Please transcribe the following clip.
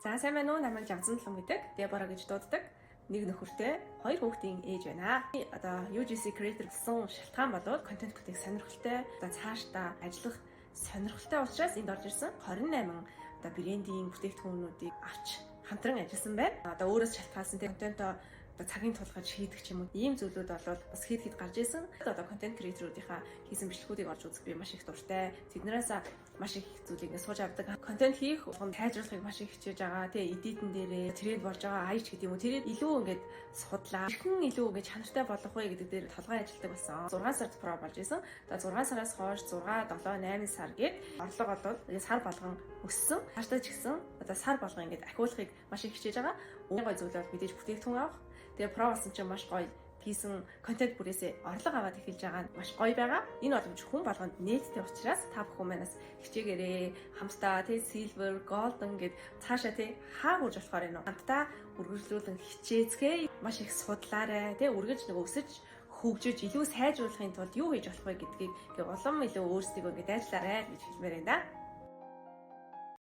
За сайн байна уу? Намайг Жавзантлан гэдэг. Дебора гэж дууддаг. Нэг нөхөртэй, 2 хүүхдийн ээж байна. Одоо UGC creator гэсэн шалтгаан болоод контент бүтээх сонирхолтой, одоо цаашдаа ажиллах сонирхолтой учраас энд орж ирсэн. 28 одоо брендинг бүтээгдэхүүнүүдийг авч хамтран ажилласан байна. Одоо өөрөөс шалтгаалсан контентоо цагийн тулгаж хийдэг ч юм уу ийм зүйлүүд болоод бас хэд гарч ирсэн. Одоо контент креаторуудынхаа хийсэн бичлэгүүдийг олж үзэх би маш их дуртай. Тэднээс маш их зүйлийг сууж авдаг. Контент хийх тайжруулахыг маш их хичээж байгаа. Тэгээ эдитэн дээрээ тренд болж байгаа аяч гэдэг юм уу. Тэрийг илүү ингээд судлаа. Хэрхэн илүү ингээд чанартай болгох вэ гэдэг дээр толгой ажилладаг болсон. 6 сард про болж исэн. Одоо 6 сараас хойш 6, 7, 8 сар гээд орлого олоод сар болгон өссөн. Хааштай ч гэсэн одоо сар болгон ингээд ахиулахыг маш их хичээж байгаа. Гой зүйл бол мэдээж бүтээгдэхүүн авах. Тэгээ про болсон чинь маш гоё хийсэн контент бүрээсээ орлого аваад эхэлж байгаа нь маш гоё байгаа. Энэ боломж хүн болгонд нээлттэй учраас та бүхэн манаас хичээгээрээ хамтдаа тий silver, golden гэд цаашаа тий хаа хүрж болохоор энэ хамтдаа үргэлжлүүлэн хичээцгээ маш их судлаарай тий үргэлж нэг өсөж хөгжиж илүү сайжруулахын тулд юу хийж болох вэ гэдгийг улам илүү өөрсдийгөө ингэж ажиллаарай гэж хэлмээр байна да.